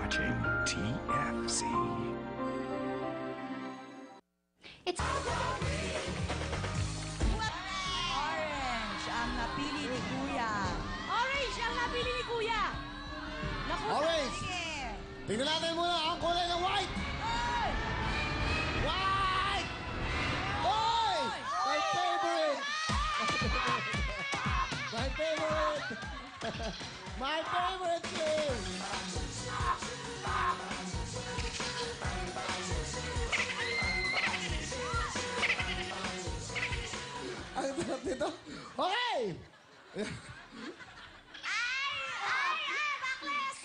watching TFC. It's... Orange ang napili ni Kuya. Orange ang napili ni Kuya. Naku, Orange. Sige. Tingnan natin muna ang kulay ng white. Ay! White! Oy! My favorite! My favorite! My favorite team! Ang sarap nito. Okay!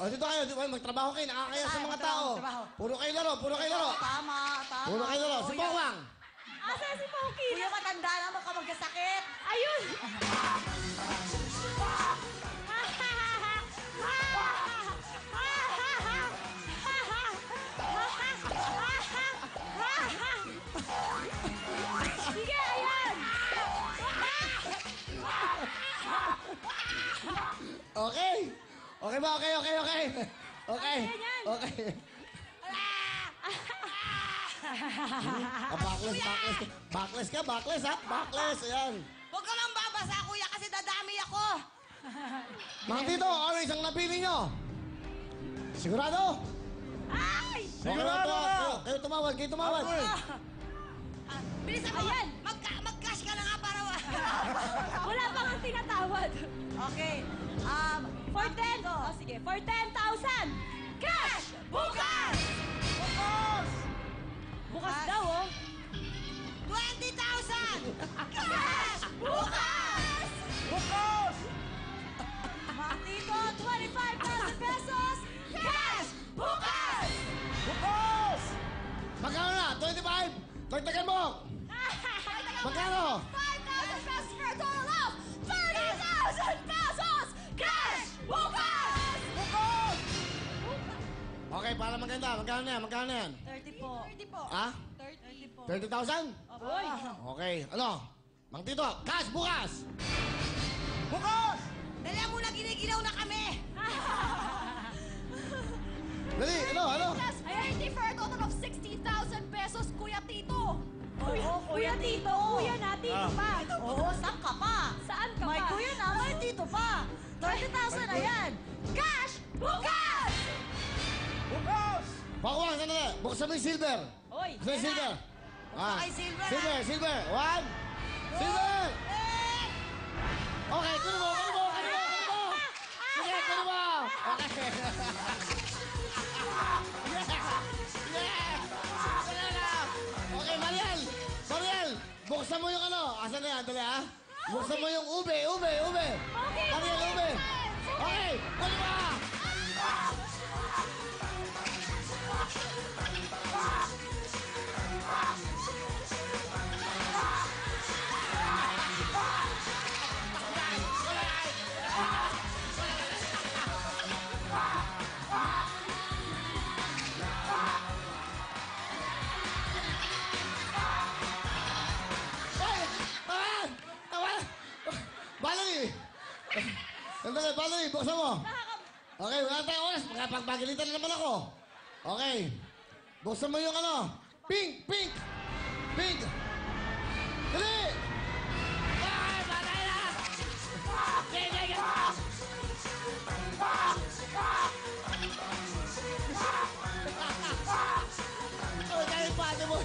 O, dito kayo. Magtrabaho kayo. Nakakaya sa mga tao. Trabaho. Puro kayo laro. Puro kayo laro. Tama, tama. Puro kayo laro. Si Kuya. Pawang. asa si Pokey? Kuya, matanda na magkasakit. Ayun! Sige, ayan! Okay. Okay ba? Okay, okay, okay. Okay. Ganyan. Okay. Backless, backless. Backless ka, backless ha? Backless, ayan. Huwag ka lang babasa, Kuya, kasi dadami ako. Mga tito, orange ang napili nyo. Sigurado? Ay! Sigurado kayo tumawad, kayo tumawad. Bilisan mo. Ayan. Mag-cash ka na nga para... Wala pang ang tinatawad. Okay. For 10, oh, sige, for 10,000! Cash! Bukas! Bukas! Bukas daw, oh. 20,000! Cash! Bukas! Bukas! Matito, 25,000 pesos! Cash! Bukas! Bukas! Magkano na? 25? Tagtagan mo! Magkano? 5,000 pesos for a total of 30,000 pesos! Cash! Bukas! Bukas! Okay, para maganda. Magkano na yan? Magkano na yan? 30 po. 30 po. Ha? 30 po. 30,000? Oy! Okay, ano? Mang Tito, cash bukas! Bukas! Dali mo na ginigilaw na kami! Dali, ano? Ayan, for a total of 60,000 pesos, Kuya Tito! Oo, Kuya Tito! Kuya na, Tito pa! Oo, saan ka pa? Saan ka May pa? kuya na, may tito pa! 30,000 na yan! Cash! Bukas! Bukas! Pakuwang, saan na? Buksan mo yung silver. Oy! Buksan yung silver. Ah. Ay, silver, Silver, ah. silver. One. Silver! Eh! Okay, kunin mo. Sige, kunin mo. Okay. Yeah! Wala na. Okay, Mariel. Buksan mo yung ano. Asan na yan? Dali, ha? Buksan mo yung ube. Okay, Mariel, ube. Okay, kunin mo. Valerie, buksan mo. Okay, wala tayong oras. Magpagpagalitan na naman ako. Okay. Buksan mo yung ano. Pink! Dali! Ay, patay na! Sige! Oh, tayo yung pati mo.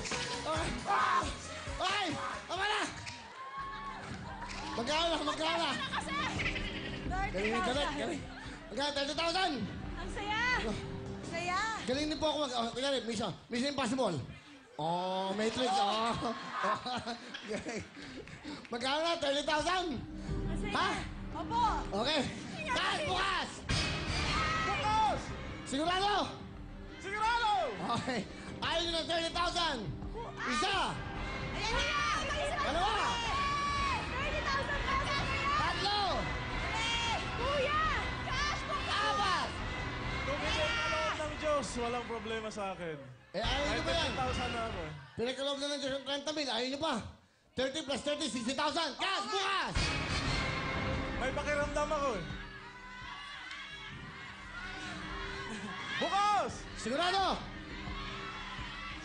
Okay! Tama na! Magkano na? Galing. Magkano? 30,000! Ang saya! Saya! Galing din po ako kunyari, Mission Impossible. Oh, Matrix. Oh. Galing. Magkano na? 30,000? Ang saya! Ha? Opo! Okay. Cash bukas! Bukas! Sigurado? Okay. Ayaw nyo ng 30,000. Isa! Ayan na! Dalawa! 30,000 pesos! Tatlo! Kuya! Cash! Bukas! Apat! Tumigay ka loob ng Diyos, walang problema sa akin. Eh, ayaw May nyo ba yan? 30,000 na ako. Pinagkaloob na ng Diyos ng 30,000. Ayaw nyo pa. 30 plus 30, 60,000. Cash bukas! May pakiramdam ako eh. Bukas! Sigurado?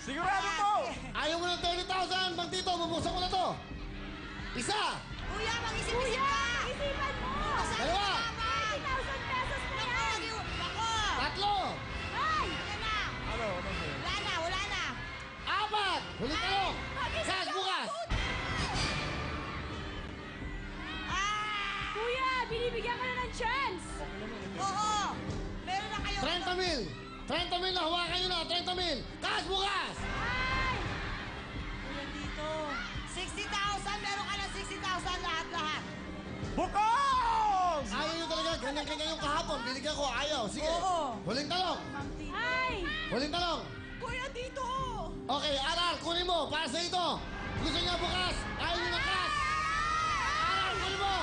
Sigurado po! Ayaw mo ng 30,000, Bang Tito, bubuksan ko na to. Isa, Kuya, mag-isip-isip ka! Isipan mo! dalawa, 30,000 pesos na yan! Ako! tatlo, Ay! Wala na! Ano sa'yo? Wala na, wala na! apat. Huling talong. Cash bukas. Kuya, binibigyan ka na ng chance! Oo! Meron na kayo. 30,000. 30,000 na, hawakan nyo na. 30,000. Cash bukas. Ay! Kuya dito. 60,000! Meron ka ng 60,000 lahat-lahat. Bukos! Ayaw nyo talaga. Ganyan-ganyan yung kahapon. Binigyan ko. Ayaw. Sige. Oo. Huling talong. Ay! Huling talong. Kuya dito! Okay, Aral, kunin mo. Para sa ito. Gusto niya bukas. Ayaw nyo ng cash. Aral, kunin mo.